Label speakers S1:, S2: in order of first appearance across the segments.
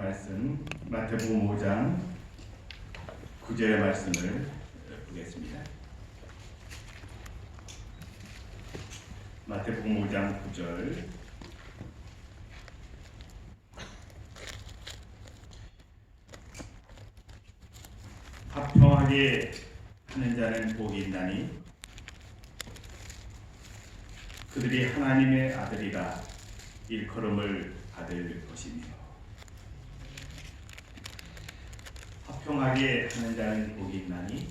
S1: 말씀 마태복음 5장 9절의 말씀을 보겠습니다. 마태복음 5장 9절. 화평하게 하는 자는 복이 있나니 그들이 하나님의 아들이라 일컬음을 받을 것이며. 화평하게 하는 자는 복이 있나니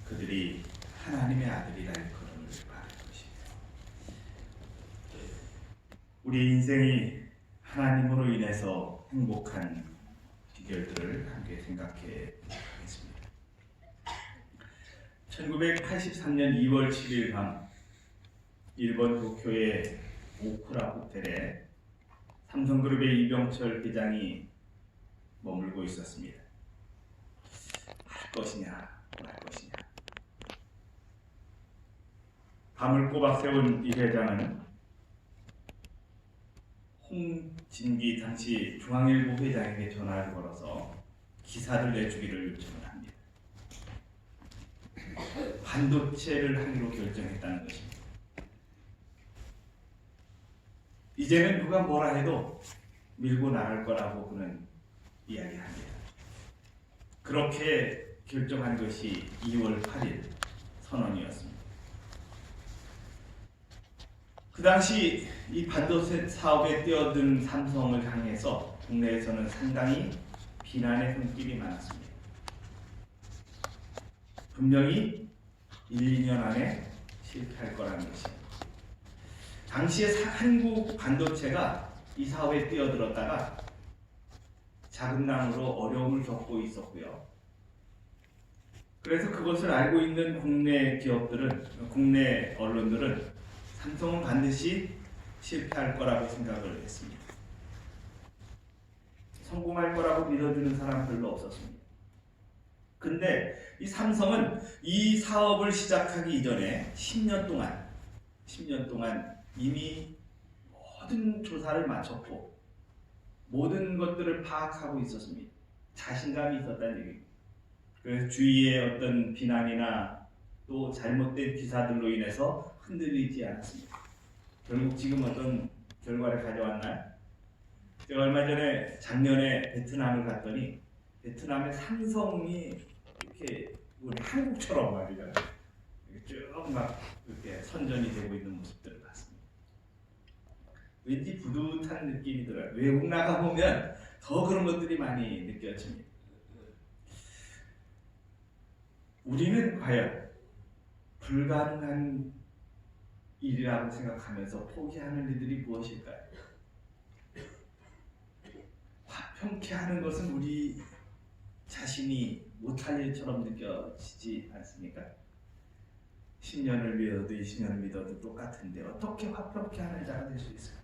S1: 그들이 하나님의 아들이라 일컬음을 받을 것이며. 우리 인생이 하나님으로 인해서 행복한 비결들을 함께 생각해 보겠습니다. 1983년 2월 7일 밤 일본 도쿄의 오쿠라 호텔에 삼성그룹의 이병철 회장이 머물고 있었습니다. 할 것이냐 말 것이냐. 밤을 꼬박 세운 이 회장은 홍진기 당시 중앙일보 회장에게 전화를 걸어서 기사를 내주기를 요청을 합니다. 반도체를 하기로 결정했다는 것입니다. 이제는 누가 뭐라 해도 밀고 나갈 거라고 그는 이야기합니다. 그렇게 결정한 것이 2월 8일 선언이었습니다. 그 당시 이 반도체 사업에 뛰어든 삼성을 향해서 국내에서는 상당히 비난의 손길이 많았습니다. 분명히 1, 2년 안에 실패할 거라는 것입니다. 당시에 한국 반도체가 이 사업에 뛰어들었다가 자금난으로 어려움을 겪고 있었고요. 그래서 그것을 알고 있는 국내 기업들은, 국내 언론들은 삼성은 반드시 실패할 거라고 생각을 했습니다. 성공할 거라고 믿어주는 사람 별로 없었습니다. 근데 이 삼성은 이 사업을 시작하기 이전에 10년 동안 이미 모든 조사를 마쳤고 모든 것들을 파악하고 있었습니다. 자신감이 있었다는 얘기입니다. 그래서 주위의 어떤 비난이나 또 잘못된 기사들로 인해서 흔들리지 않았습니다. 결국 지금 어떤 결과를 가져왔나요? 제가 얼마 전에 작년에 베트남을 갔더니 베트남의 삼성이 이렇게 우리 한국처럼 말이죠. 쭉 막 이렇게 선전이 되고 있는 모습들을 봤습니다. 왠지 뿌듯한 느낌이 들어요. 외국 나가 보면 더 그런 것들이 많이 느껴집니다. 우리는 과연 불가능한 일이라고 생각하면서 포기하는 일들이 무엇일까요? 화평케 하는 것은 우리 자신이 못할 일처럼 느껴지지 않습니까? 10년을 믿어도 20년을 믿어도 똑같은데 어떻게 화평케 하는 자가 될 수 있을까요?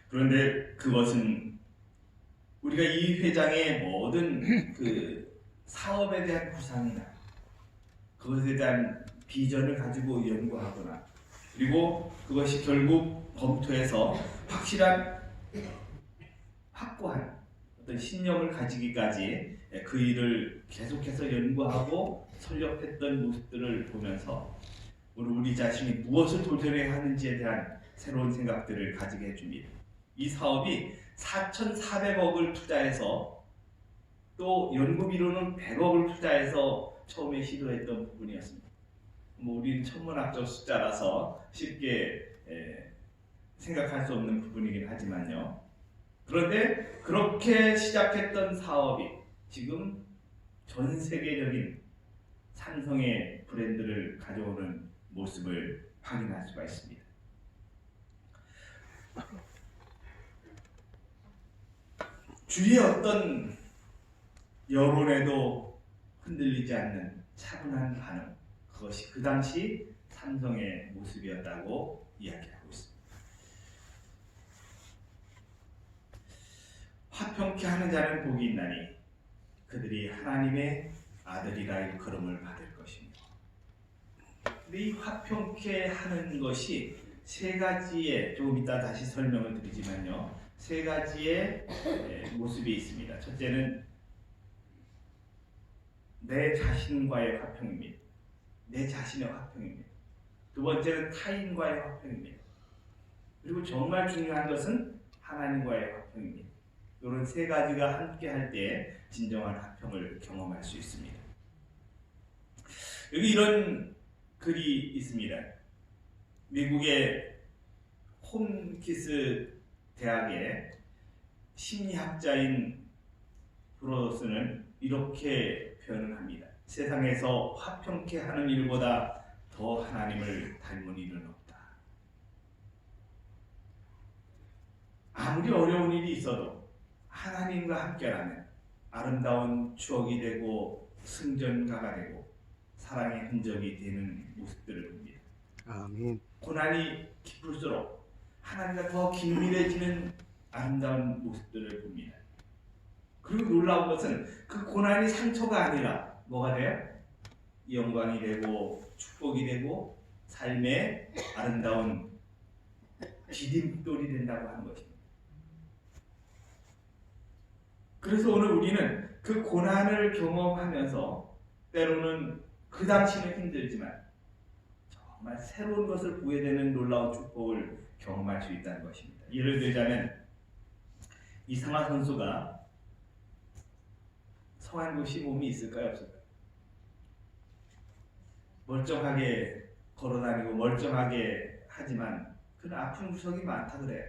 S1: 그런데 그것은 우리가 이 회장의 모든 그 사업에 대한 구상이나 그것에 대한 비전을 가지고 연구하거나 그리고 그것이 결국 검토해서 확실한 확고한 어떤 신념을 가지기까지 그 일을 계속해서 연구하고 설립했던 모습들을 보면서 우리 자신이 무엇을 도전해야 하는지에 대한 새로운 생각들을 가지게 해줍니다. 이 사업이 4,400억을 투자해서 또 연구비로는 100억을 투자해서 처음에 시도했던 부분이었습니다. 우리는 천문학적 숫자라서 쉽게 생각할 수 없는 부분이긴 하지만요. 그런데 그렇게 시작했던 사업이 지금 전 세계적인 삼성의 브랜드를 가져오는 모습을 확인할 수가 있습니다. 주위의 어떤 여론에도 흔들리지 않는 차분한 반응, 그것이 그 당시 삼성의 모습이었다고 이야기하고 있습니다. 화평케 하는 자는 복이 있나니 그들이 하나님의 아들이라 일컬음을 받을 것입니다. 근데 이 화평케 하는 것이 세 가지의, 조금 이따 다시 설명을 드리지만요, 세 가지의 모습이 있습니다. 첫째는 내 자신과의 화평입니다. 내 자신의 화평입니다. 두 번째는 타인과의 화평입니다. 그리고 정말 중요한 것은 하나님과의 화평입니다. 이런 세 가지가 함께 할 때 진정한 화평을 경험할 수 있습니다. 여기 이런 글이 있습니다. 미국의 홈키스 대학의 심리학자인 브로더스는 이렇게 표현을 합니다. 세상에서 화평케 하는 일보다 더 하나님을 닮은 일은 없다. 아무리 어려운 일이 있어도 하나님과 함께라면 아름다운 추억이 되고 승전가가 되고 사랑의 흔적이 되는 모습들을 봅니다.
S2: 아멘.
S1: 고난이 깊을수록 하나님과 더 긴밀해지는 아름다운 모습들을 봅니다. 그리고 놀라운 것은 그 고난이 상처가 아니라 뭐가 돼요? 영광이 되고 축복이 되고 삶의 아름다운 디딤돌이 된다고 하는 것입니다. 그래서 오늘 우리는 그 고난을 경험하면서 때로는 그 당시는 힘들지만 정말 새로운 것을 보게 되는 놀라운 축복을 경험할 수 있다는 것입니다. 예를 들자면 이상화 선수가 성한 곳이 몸이 있을까요? 없을까요? 멀쩡하게 걸어다니고 멀쩡하게 하지만 그는 아픈 구석이 많다 그래요.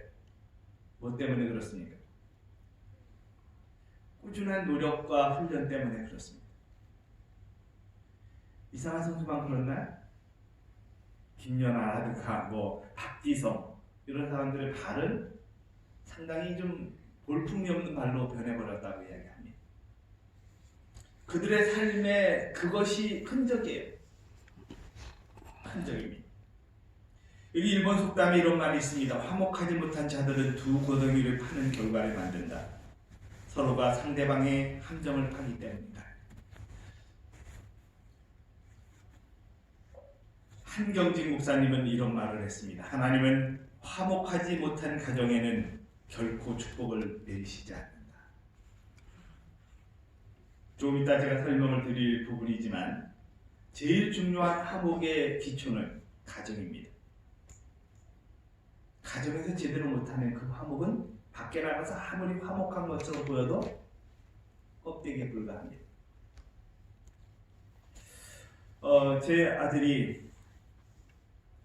S1: 뭐 때문에 그렇습니까? 꾸준한 노력과 훈련 때문에 그렇습니다. 이상한 선수만 그렇나요? 김연아라든가 박기성 이런 사람들의 발은 상당히 좀 볼품이 없는 발로 변해버렸다고 이야기합니다. 그들의 삶에 그것이 흔적이에요. 흔적입니다. 여기 일본 속담에 이런 말이 있습니다. 화목하지 못한 자들은 두 고덩이를 파는 결과를 만든다. 서로가 상대방의 함정을 파기 때문이다. 한경직 목사님은 이런 말을 했습니다. 하나님은 화목하지 못한 가정에는 결코 축복을 내리시지 않는다. 좀 이따 제가 설명을 드릴 부분이지만 제일 중요한 화목의 기초는 가정입니다. 가정에서 제대로 못하는 그 화목은 밖에 나가서 아무리 화목한 것처럼 보여도 껍데기에 불과합니다. 제 아들이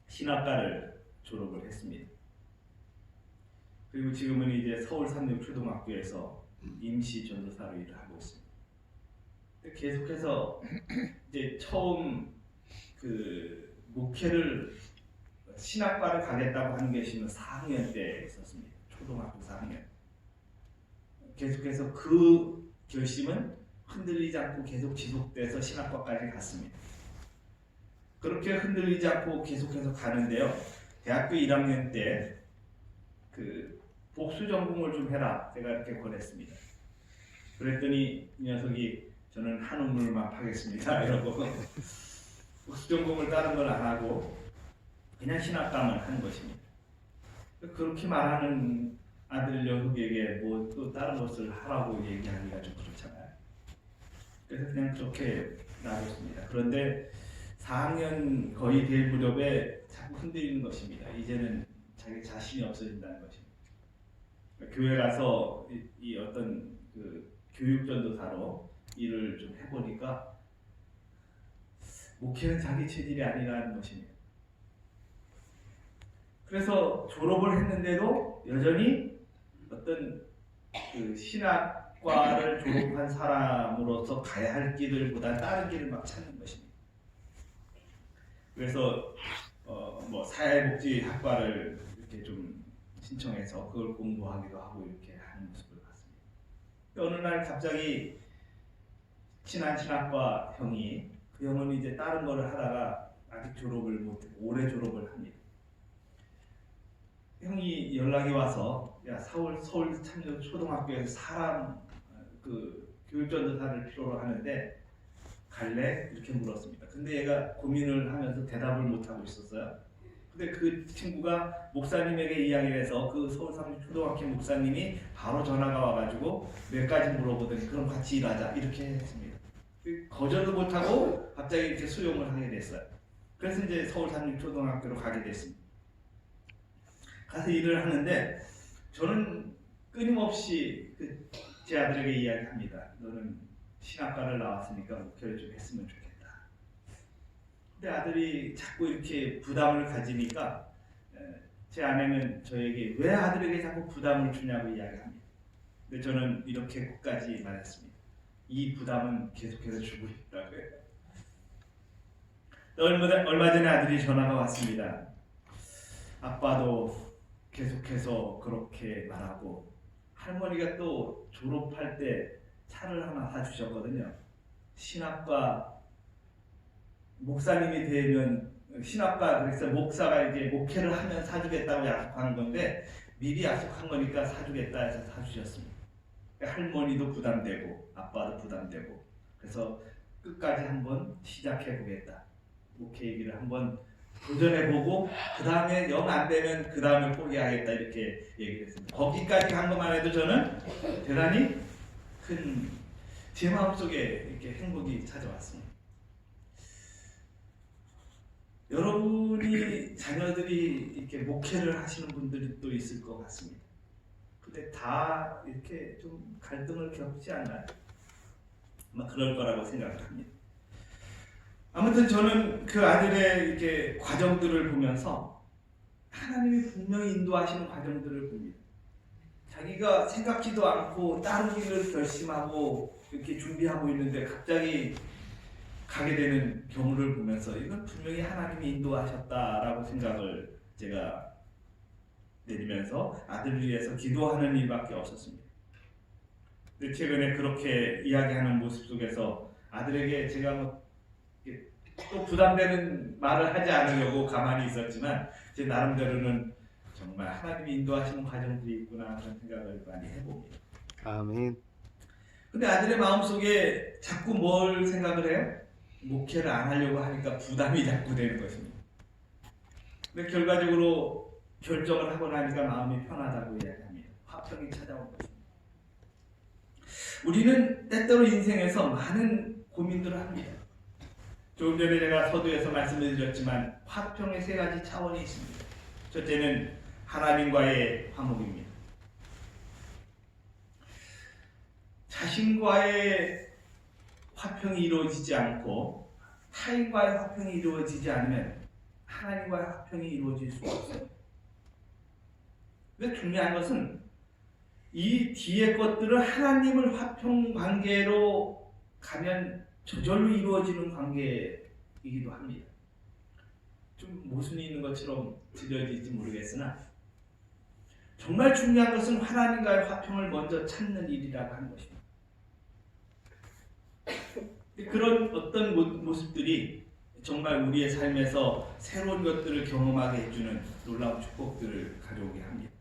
S1: 신학과를 졸업을 했습니다. 그리고 지금은 이제 서울 삼육초등학교에서 임시 전도사로 일을 하고 있습니다. 계속해서 이제 처음 그 목회를 신학과를 가겠다고 하는 것이 4학년 때 있었습니다. 초등학교 4학년. 계속해서 그 결심은 흔들리지 않고 계속 지속돼서 신학과까지 갔습니다. 그렇게 흔들리지 않고 계속해서 가는데요. 대학교 1학년 때 그 복수 전공을 좀 해라. 제가 이렇게 권했습니다. 그랬더니 이 녀석이 저는 한우물만 파겠습니다. 이러고 복수 전공을 다른 걸 안 하고 그냥 신학과만 하는 것입니다. 그렇게 말하는 아들 녀석에게 뭐 또 다른 것을 하라고 얘기하기가 좀 그렇잖아요. 그래서 그냥 그렇게 놔뒀습니다. 그런데 4학년 거의 될 무렵에 자꾸 흔들리는 것입니다. 이제는 자기 자신이 없어진다는 것입니다. 교회 가서 이 어떤 그 교육전도사로 일을 좀 해보니까 목회는 자기 체질이 아니라는 것입니다. 그래서 졸업을 했는데도 여전히 어떤 그 신학과를 졸업한 사람으로서 가야 할 길을보다 다른 길을 막 찾는 것입니다. 그래서 사회복지학과를 이렇게 좀 신청해서 그걸 공부하기도 하고 이렇게 하는 모습을 봤습니다. 어느 날 갑자기 친한 신학과 형이 그 형은 이제 다른 거를 하다가 아직 졸업을 못해 올해 졸업을 합니다. 형이 연락이 와서 야 서울 참여 초등학교에서 사람 그 교육전도사를 필요로 하는데 갈래? 이렇게 물었습니다. 근데 얘가 고민을 하면서 대답을 못 하고 있었어요. 근데 그 친구가 목사님에게 이야기를 해서 그 서울삼립초등학교 목사님이 바로 전화가 와가지고 몇 가지 물어보더니 그럼 같이 일하자 이렇게 했습니다. 거절도 못하고 갑자기 이렇게 수용을 하게 됐어요. 그래서 이제 서울삼립초등학교로 가게 됐습니다. 가서 일을 하는데 저는 끊임없이 제 아들에게 이야기합니다. 너는 신학과를 나왔으니까 목회를 좀 했으면 좋겠다. 근데 아들이 자꾸 이렇게 부담을 가지니까 제 아내는 저에게 왜 아들에게 자꾸 부담을 주냐고 이야기합니다. 근데 저는 이렇게 끝까지 말했습니다. 이 부담은 계속해서 주고 있다고 해요. 얼마 전에 아들이 전화가 왔습니다. 아빠도 계속해서 그렇게 말하고 할머니가 또 졸업할 때 차를 하나 사주셨거든요. 신학과 목사님이 되면 신학과 그래서 목사가 이제 목회를 하면 사주겠다고 약속한 건데 미리 약속한 거니까 사주겠다 해서 사주셨습니다. 할머니도 부담되고 아빠도 부담되고 그래서 끝까지 한번 시작해 보겠다. 목회 얘기를 한번 도전해보고 그 다음에 영 안 되면 그 다음에 포기하겠다 이렇게 얘기를 했습니다. 거기까지 간 것만 해도 저는 대단히 큰 제 마음속에 이렇게 행복이 찾아왔습니다. 여러분이 자녀들이 이렇게 목회를 하시는 분들이 또 있을 것 같습니다. 근데 다 이렇게 좀 갈등을 겪지 않나요? 아마 그럴 거라고 생각을 합니다. 아무튼 저는 그 아들의 이렇게 과정들을 보면서 하나님이 분명히 인도하시는 과정들을 봅니다. 자기가 생각지도 않고 따르기를 결심하고 이렇게 준비하고 있는데 갑자기 가게 되는 경우를 보면서 이건 분명히 하나님이 인도하셨다라고 생각을 제가 내리면서 아들을 위해서 기도하는 일밖에 없었습니다. 근데 최근에 그렇게 이야기하는 모습 속에서 아들에게 제가 또 부담되는 말을 하지 않으려고 가만히 있었지만 제 나름대로는 정말 하나님이 인도하시는 과정들이 있구나 그런 생각을 많이 해봅니다.
S2: 아멘.
S1: 근데 아들의 마음속에 자꾸 뭘 생각을 해요? 목회를 안 하려고 하니까 부담이 자꾸 되는 것입니다. 근데 결과적으로 결정을 하고 나니까 마음이 편하다고 이야기합니다. 화평이 찾아온 것입니다. 우리는 때때로 인생에서 많은 고민들을 합니다. 조금 전에 제가 서두에서 말씀을 드렸지만 화평의 세 가지 차원이 있습니다. 첫째는 하나님과의 화목입니다. 자신과의 화평이 이루어지지 않고 타인과의 화평이 이루어지지 않으면 하나님과의 화평이 이루어질 수가 없어요. 근데 중요한 것은 이 뒤에 것들을 하나님을 화평 관계로 가면 저절로 이루어지는 관계이기도 합니다. 좀 모순이 있는 것처럼 들려질지 모르겠으나 정말 중요한 것은 하나님과의 화평을 먼저 찾는 일이라고 하는 것입니다. 그런 어떤 모습들이 정말 우리의 삶에서 새로운 것들을 경험하게 해주는 놀라운 축복들을 가져오게 합니다.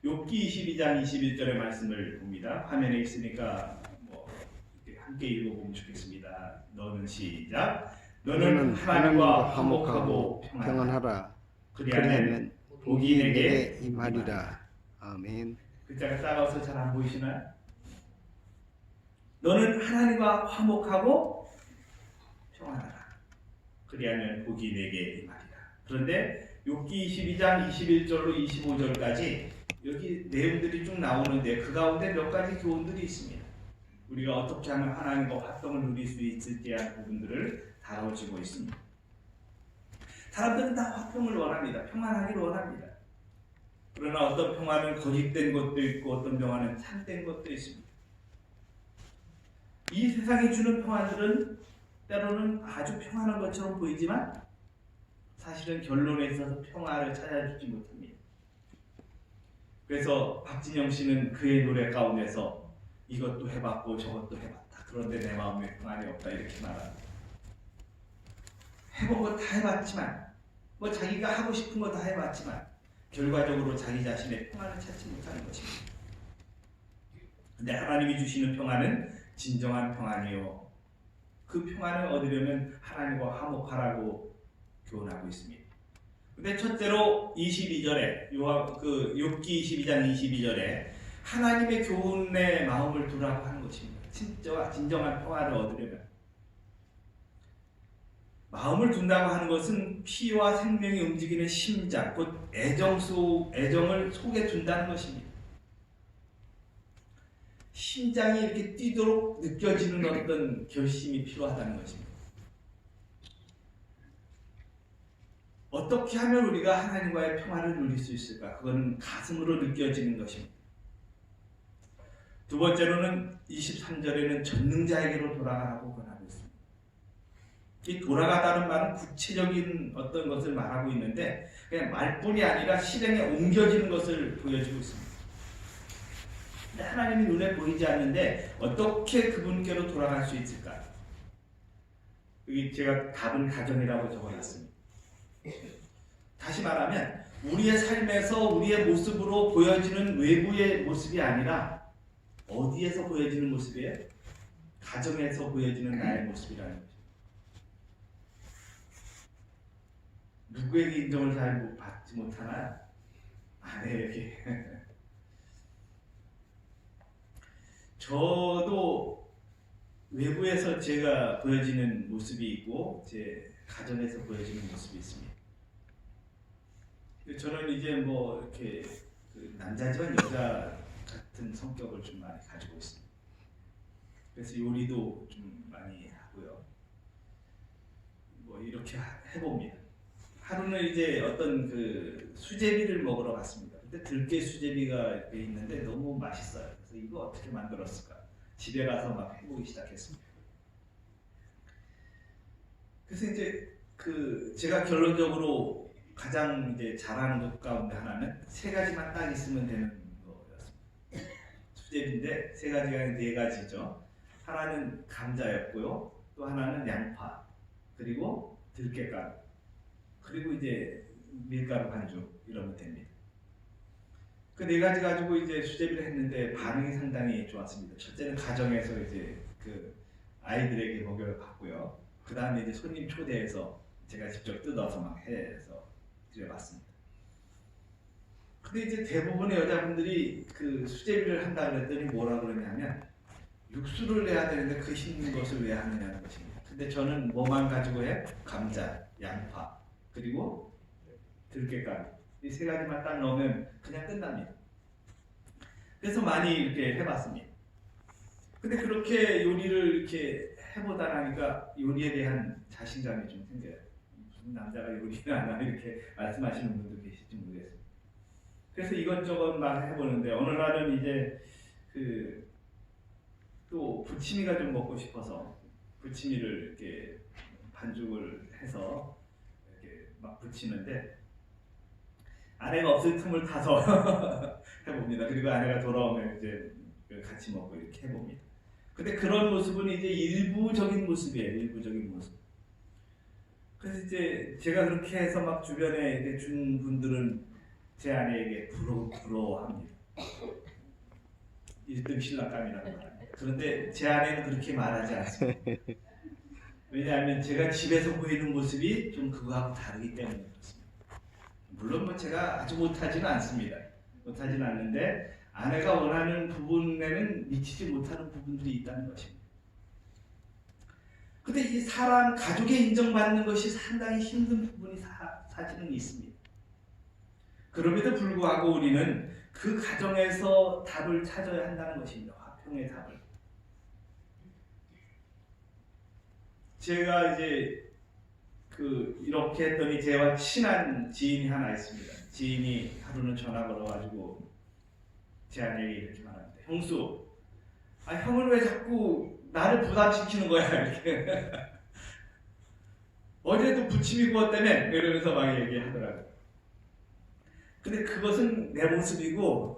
S1: 욥기 22장 21절의 말씀을 봅니다. 화면에 있으니까 함께 읽어보면 좋겠습니다. 너는 시작. 너는 하나님과 화목하고
S2: 평안하라.
S1: 그리하면
S2: 복이 내게 임하리라. 아멘.
S1: 글자가 작아서 잘 안 보이시나요? 너는 하나님과 화목하고 평안하라. 그리하면 복이 내게 임하리라. 그런데 욥기 22장 21절로 25절까지 여기 내용들이 쭉 나오는데 그 가운데 몇 가지 교훈들이 있습니다. 우리가 어떻게 하면 하나님과 화평을 누릴 수 있을지 하는 부분들을 다뤄지고 있습니다. 사람들은 다 화평을 원합니다. 평안하기를 원합니다. 그러나 어떤 평안은 거짓된 것도 있고 어떤 평안은 참된 것도 있습니다. 이 세상이 주는 평안들은 때로는 아주 평안한 것처럼 보이지만 사실은 결론에 있어서 평안을 찾아주지 못합니다. 그래서 박진영 씨는 그의 노래 가운데서 이것도 해봤고 저것도 해봤다. 그런데 내 마음에 평안이 없다 이렇게 말합니다. 해본 거 다 해봤지만 자기가 하고 싶은 거 다 해봤지만 결과적으로 자기 자신의 평안을 찾지 못하는 것입니다. 근데 하나님이 주시는 평안은 진정한 평안이요. 그 평안을 얻으려면 하나님과 화목하라고 교훈하고 있습니다. 근데 첫째로 22절에 욥기 22장 22절에 하나님의 교훈에 마음을 두라고 하는 것입니다. 진정한 평화를 얻으려면 마음을 둔다고 하는 것은 피와 생명이 움직이는 심장, 곧 애정을 속에 둔다는 것입니다. 심장이 이렇게 뛰도록 느껴지는 어떤 결심이 필요하다는 것입니다. 어떻게 하면 우리가 하나님과의 평화를 누릴 수 있을까? 그거는 가슴으로 느껴지는 것입니다. 두 번째로는 23절에는 전능자에게로 돌아가라고 권하고 있습니다. 이 돌아가다는 말은 구체적인 어떤 것을 말하고 있는데 그냥 말뿐이 아니라 실행에 옮겨지는 것을 보여주고 있습니다. 하나님이 눈에 보이지 않는데 어떻게 그분께로 돌아갈 수 있을까? 여기 제가 답은 가정이라고 적어놨습니다. 다시 말하면 우리의 삶에서 우리의 모습으로 보여지는 외부의 모습이 아니라 어디에서 보여지는 모습이에요? 가정에서 보여지는 나의 모습이라는 거죠. 누구에게 인정을 잘 받지 못하나? 아내에게. 저도 외부에서 제가 보여지는 모습이 있고 제 가정에서 보여지는 모습이 있습니다. 저는 이제 뭐 이렇게 남자지만 여자 같은 성격을 좀 많이 가지고 있습니다. 그래서 요리도 좀 많이 하고요. 뭐 이렇게 해봅니다. 하루는 이제 어떤 수제비를 먹으러 갔습니다. 근데 들깨 수제비가 이렇게 있는데 너무 맛있어요. 그래서 이거 어떻게 만들었을까? 집에 가서 막 해보기 시작했습니다. 그래서 이제 제가 결론적으로 가장 이제 잘하는 것 가운데 하나는 세 가지만 딱 있으면 되는 거였습니다. 수제비인데 세 가지가 아니라 네 가지죠. 하나는 감자였고요. 또 하나는 양파, 그리고 들깨가루, 그리고 이제 밀가루 반죽 이러면 됩니다. 그 네 가지 가지고 이제 수제비를 했는데 반응이 상당히 좋았습니다. 첫째는 가정에서 이제 아이들에게 먹여 봤고요. 그 다음에 이제 손님 초대해서 제가 직접 뜯어서 막 해서 드려봤습니다. 근데 이제 대부분의 여자분들이 수제비를 한다 그랬더니 뭐라 그러냐면 육수를 내야 되는데 그 힘든 것을 왜 하느냐는 것입니다. 근데 저는 뭐만 가지고 해? 감자, 양파, 그리고 들깨가루. 이 세 가지만 딱 넣으면 그냥 끝납니다. 그래서 많이 이렇게 해봤습니다. 근데 그렇게 요리를 이렇게 해보다 나니까 요리에 대한 자신감이 좀 생겨요. 무슨 남자가 요리를 안 하나 이렇게 말씀하시는 분도 계실지 모르겠습니다. 그래서 이것저것 막 해보는데 어느 날은 이제 또 부침이가 좀 먹고 싶어서 부침이를 이렇게 반죽을 해서 이렇게 막 부치는데 아내가 없을 틈을 타서 해봅니다. 그리고 아내가 돌아오면 이제 같이 먹고 이렇게 해봅니다. 근데 그런 모습은 이제 일부적인 모습이에요. 일부적인 모습. 그래서 이제 제가 그렇게 해서 막 주변에 이제 준 분들은 제 아내에게 부러워합니다. 1등 신랑감이라고 말합니다. 그런데 제 아내는 그렇게 말하지 않습니다. 왜냐하면 제가 집에서 보이는 모습이 좀 그거하고 다르기 때문에 그렇습니다. 물론 뭐 제가 아주 못하지는 않습니다. 못하지는 않는데 아내가 원하는 부분에는 미치지 못하는 부분들이 있다는 것입니다. 근데 이 사람, 가족의 인정받는 것이 상당히 힘든 부분이 사실은 있습니다. 그럼에도 불구하고 우리는 그 가정에서 답을 찾아야 한다는 것입니다. 화평의 답을. 제가 이제 이렇게 했더니 제와 친한 지인이 하나 있습니다. 지인이 하루는 전화 걸어가지고 제 아내에게 이렇게 말합니다. 형수, 형을 왜 자꾸 나를 부담시키는 거야 이렇게. 어제도 부침이 구웠다며 이러면서 막 얘기하더라고요. 근데 그것은 내 모습이고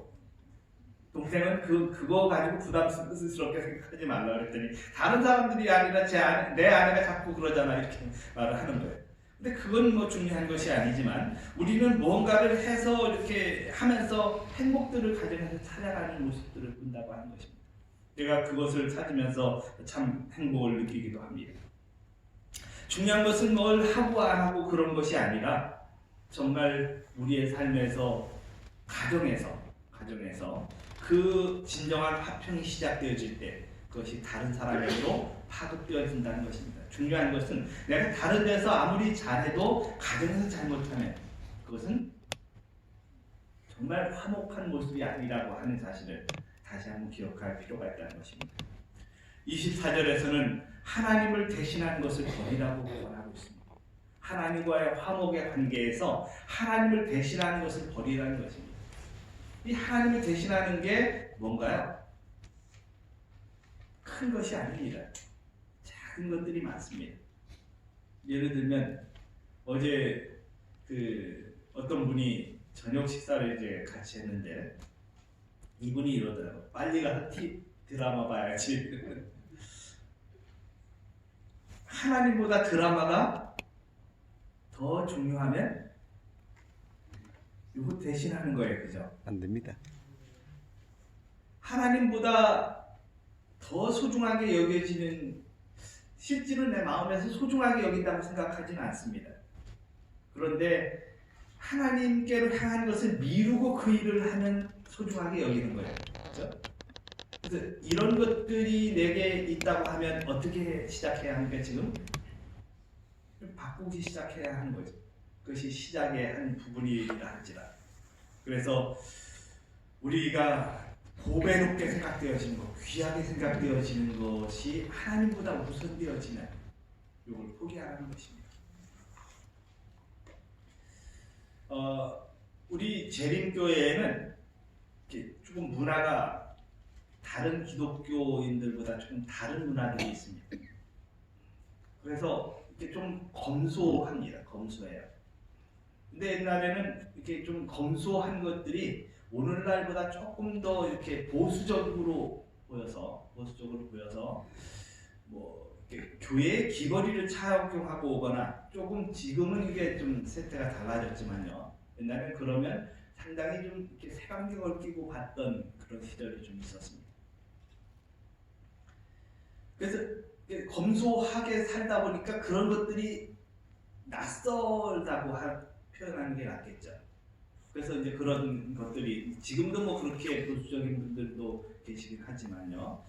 S1: 동생은 그거 가지고 부담스럽게 생각하지 말라 그랬더니 다른 사람들이 아니라 내 아내가 자꾸 그러잖아 이렇게 말을 하는 거예요. 근데 그건 뭐 중요한 것이 아니지만 우리는 무언가를 해서 이렇게 하면서 행복들을 가정에서 찾아가는 모습들을 본다고 하는 것입니다. 제가 그것을 찾으면서 참 행복을 느끼기도 합니다. 중요한 것은 뭘 하고 안 하고 그런 것이 아니라 정말 우리의 삶에서 가정에서 그 진정한 화평이 시작되어질 때 그것이 다른 사람에게로 파급되어진다는 것입니다. 중요한 것은 내가 다른 데서 아무리 잘해도 가정에서 잘못하면 그것은 정말 화목한 모습이 아니라고 하는 사실을 다시 한번 기억할 필요가 있다는 것입니다. 24절에서는 하나님을 대신하는 것을 버리라고 권하고 있습니다. 하나님과의 화목의 관계에서 하나님을 대신하는 것을 버리라는 것입니다. 이 하나님을 대신하는 게 뭔가요? 큰 것이 아닙니다. 작은 것들이 많습니다. 예를 들면 어제 어떤 분이 저녁 식사를 이제 같이 했는데 이분이 이러더라고요. 빨리 가서 드라마 봐야지. 하나님보다 드라마가 더 중요하면 이거 대신하는 거예요. 그죠?
S2: 안 됩니다.
S1: 하나님보다 더 소중하게 여겨지는, 실제로 내 마음에서 소중하게 여긴다고 생각하지는 않습니다. 그런데 하나님께로 향한 것을 미루고 그 일을 하면 소중하게 여기는 거예요. 그렇죠? 그래서 이런 것들이 내게 있다고 하면 어떻게 시작해야 합니까? 지금 바꾸기 시작해야 하는 거죠. 그것이 시작의 한 부분이라 할지라. 그래서 우리가 보배롭게 생각되어지는 것, 귀하게 생각되어지는 것이 하나님보다 우선되어지면 이걸 포기하라는 것입니다. 우리 재림교회에는 조금 문화가 다른 기독교인들보다 좀 다른 문화들이 있습니다. 그래서 이렇게 좀 검소합니다. 검소해요. 근데 옛날에는 이렇게 좀 검소한 것들이 오늘날보다 조금 더 이렇게 보수적으로 보여서 뭐 이렇게 교회의 귀걸이를 착용하고 오거나, 조금 지금은 이게 좀 세태가 달라졌지만요. 옛날에 그러면 상당히 좀 이렇게 색안경을 끼고 봤던 그런 시절이 좀 있었습니다. 그래서 검소하게 살다 보니까 그런 것들이 낯설다고 표현하는 게 낫겠죠. 그래서 이제 그런 것들이 지금도 뭐 그렇게 보수적인 분들도 계시긴 하지만요.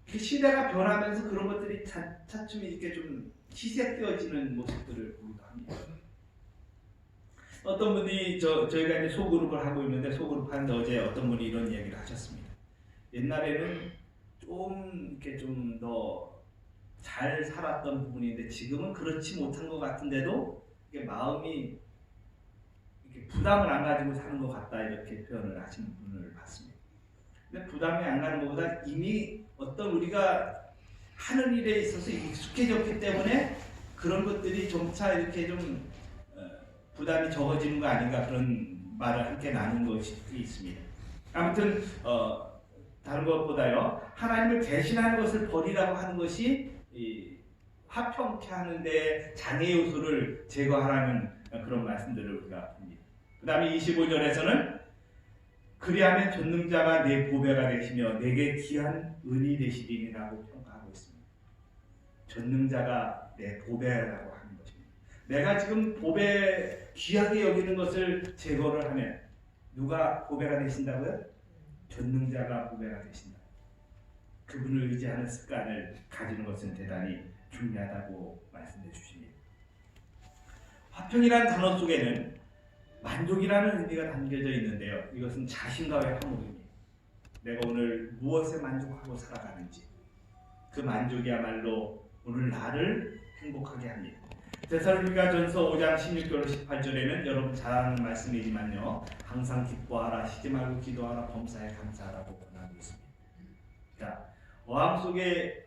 S1: 시대가 변하면서 그런 것들이 차츰 이렇게 좀 희색되어지는 모습들을 보기도 합니다. 어떤 분이 저희가 이제 소그룹을 하고 있는데, 소그룹 하는데 어제 어떤 분이 이런 얘기를 하셨습니다. 옛날에는 좀 이렇게 좀 더 잘 살았던 부분인데 지금은 그렇지 못한 것 같은데도 이게 마음이 이렇게 부담을 안 가지고 사는 것 같다, 이렇게 표현을 하시는 분을 봤습니다. 근데 부담이 안 가는 것보다 이미 어떤 우리가 하는 일에 있어서 익숙해졌기 때문에 그런 것들이 점차 이렇게 좀 부담이 적어지는 거 아닌가, 그런 말을 함께 나눈 것이 있습니다. 아무튼 다른 것보다요, 하나님을 대신하는 것을 버리라고 하는 것이 화평케 하는데 장애 요소를 제거하라는 그런 말씀들을 우리가 봅니다. 그 다음에 25절에서는 그리하면 전능자가 내 보배가 되시며 내게 귀한 은이 되시리라고 평가하고 있습니다. 전능자가 내 보배라고 하는 것입니다. 내가 지금 보배, 귀하게 여기는 것을 제거를 하면 누가 보배가 되신다고요? 전능자가 보배가 되신다. 그분을 의지하는 습관을 가지는 것은 대단히 중요하다고 말씀해 주십니다. 화평이라는 단어 속에는 만족이라는 의미가 담겨져 있는데요. 이것은 자신과의 화목입니다. 내가 오늘 무엇에 만족하고 살아가는지, 그 만족이야말로 오늘 나를 행복하게 합니다. 데살로니가전서 5장 16절 18절에는 여러분 잘 아는 말씀이지만요, 항상 기뻐하라, 쉬지 말고 기도하라, 범사에 감사하라고 권하고 있습니다. 자, 어항 속에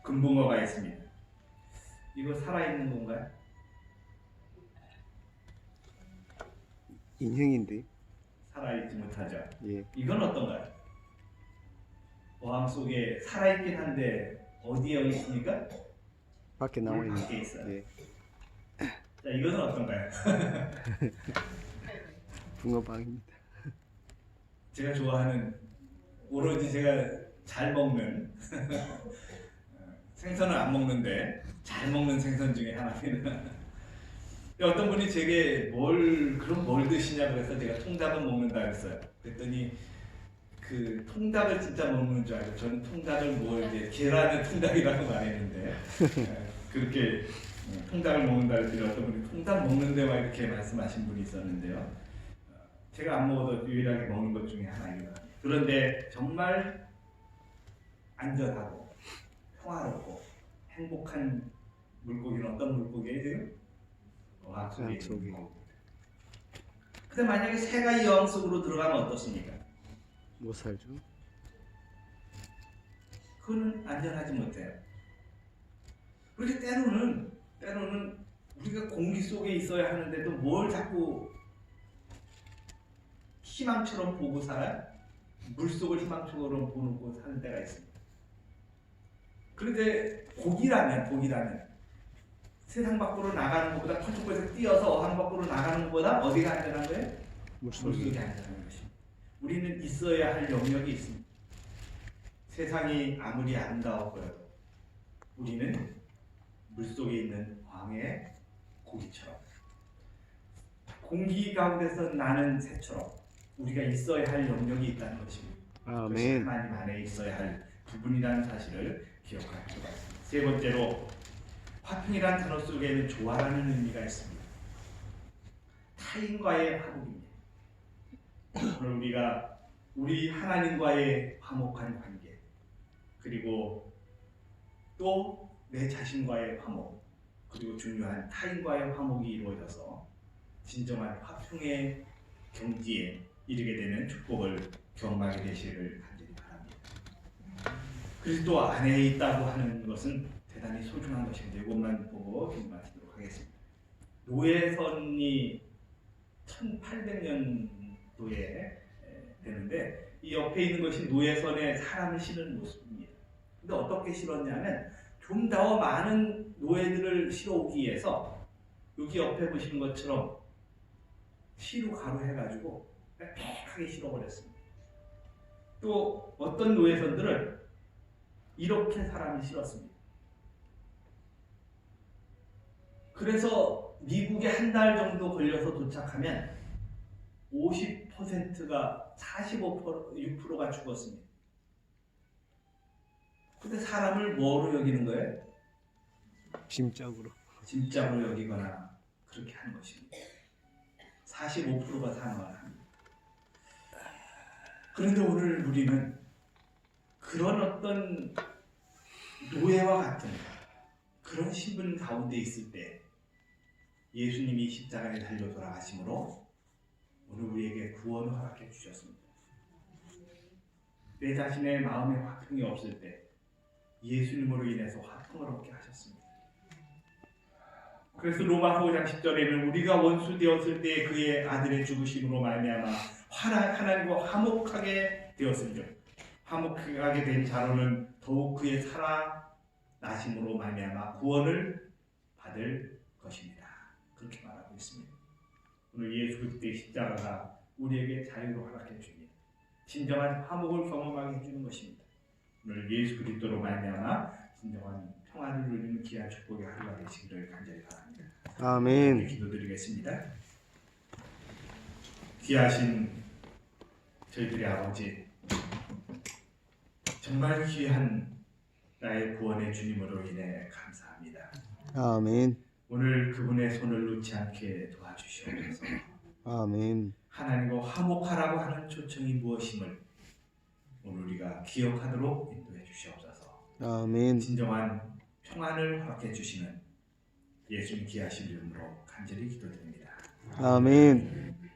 S1: 금붕어가 있습니다. 이거 살아있는 건가요?
S2: 인형인데.
S1: 살아있지 못하죠.
S2: 예.
S1: 이건 어떤가요? 어항 속에 살아있긴 한데 어디에 있습니까?
S2: 밖에 나와 있는.
S1: 밖에 있어요.
S2: 예.
S1: 자, 이거는 어떤가요?
S2: 붕어빵입니다.
S1: 제가 좋아하는, 오로지 제가 잘 먹는 생선은 안 먹는데 잘 먹는 생선 중에 하나입니다. 어떤 분이 제게 그럼 뭘 드시냐 그래서 제가 통닭은 먹는다 그랬어요. 그랬더니 그 통닭을 진짜 먹는 줄 알고 저는 통닭을 이제 계란을 통닭이라고 말했는데 그렇게 통닭을 먹는다 그랬더니 어떤 분이 통닭 먹는데 막 이렇게 말씀하신 분이 있었는데요. 제가 안 먹어도 유일하게 먹는 것 중에 하나이기도 합니다. 그런데 정말 안전하고 평화롭고 행복한 물고기는 어떤 물고기예요 지금? 어항 속에 있는 거고. 근데 만약에 새가 이 어항 속으로 들어가면 어떻습니까?
S2: 못 살죠.
S1: 그거는 안전하지 못해요. 그렇게 때로는 우리가 공기 속에 있어야 하는데도 뭘 자꾸 희망처럼 보고 살아요? 물속을 희망처럼 보고 사는 때가 있습니다. 그런데 고기라면 세상 밖으로 나가는 것보다 풀숲에서 뛰어서 어항 밖으로 나가는 것보다 어디가 안전한 거예요? 물속이 안전한 것입니다. 우리는 있어야 할 영역이 있습니다. 세상이 아무리 아름다워 보여도 우리는 물속에 있는 광의 고기처럼 공기 가운데서 나는 새처럼 우리가 있어야 할 영역이 있다는 것입니다. 그것이
S2: 아멘.
S1: 하나님 안에 있어야 할 부분이라는 사실을 기억할 필요가 있습니다. 세 번째로 화평이라는 단어 속에는 조화라는 의미가 있습니다. 타인과의 화목입니다. 오늘 우리가 우리 하나님과의 화목한 관계 그리고 또 내 자신과의 화목 그리고 중요한 타인과의 화목이 이루어져서 진정한 화평의 경지에 이르게 되는 축복을 경험하게 되시기를 간절히 바랍니다. 그리스도 안에 있다고 하는 것은 대단히 소중한 것입니다. 이것만 보고 좀 마치도록 하겠습니다. 노예선이 1800년도에 되는데 이 옆에 있는 것이 노예선에 사람을 실은 모습입니다. 근데 어떻게 실었냐면 좀 더 많은 노예들을 실어오기 위해서 여기 옆에 보시는 것처럼 시루 가루 해가지고 빽빽하게 실어버렸습니다. 또 어떤 노예선들은 이렇게 사람을 실었습니다. 그래서 미국에 한 달 정도 걸려서 도착하면 50%가 6%가 죽었습니다. 근데 사람을 뭐로 여기는 거예요?
S2: 짐짝으로.
S1: 짐짝으로 여기거나 그렇게 하는 것입니다. 45%가 사망을 합니다. 그런데 오늘 우리는 그런 어떤 노예와 같은 그런 신분 가운데 있을 때 예수님이 십자가에 달려 돌아가심으로 오늘 우리에게 구원을 허락해 주셨습니다. 내 자신의 마음에 화평이 없을 때 예수님으로 인해서 화평을 얻게 하셨습니다. 그래서 로마서 5장 10절에는 우리가 원수 되었을 때 그의 아들의 죽으심으로 말미암아 하나님과 화목하게 되었으며 화목하게 된 자로는 더욱 그의 살아나심으로 말미암아 구원을 받을 것입니다. 그렇게 말하고 있습니다. 오늘 예수 그리스도의 십자가가 우리에게 자유로 허락해 줍니다. 진정한 화목을 경험하게 해주는 것입니다. 오늘 예수 그리스도로 말미암아 진정한 평안을 누리는 귀한 축복의 하루가 되시기를 간절히 바랍니다.
S2: 아멘.
S1: 기도드리겠습니다. 귀하신 저희들의 아버지, 정말 귀한 나의 구원의 주님으로 인해 감사합니다.
S2: 아멘.
S1: 오늘 그분의 손을 놓지 않게 도와주시옵소서.
S2: 아멘.
S1: 하나님과 화목하라고 하는 초청이 무엇임을 오늘 우리가 기억하도록 인도해 주시옵소서.
S2: 아멘.
S1: 진정한 평안을 허락해 주시는 예수님 귀하신 이름으로 간절히 기도드립니다.
S2: 아멘.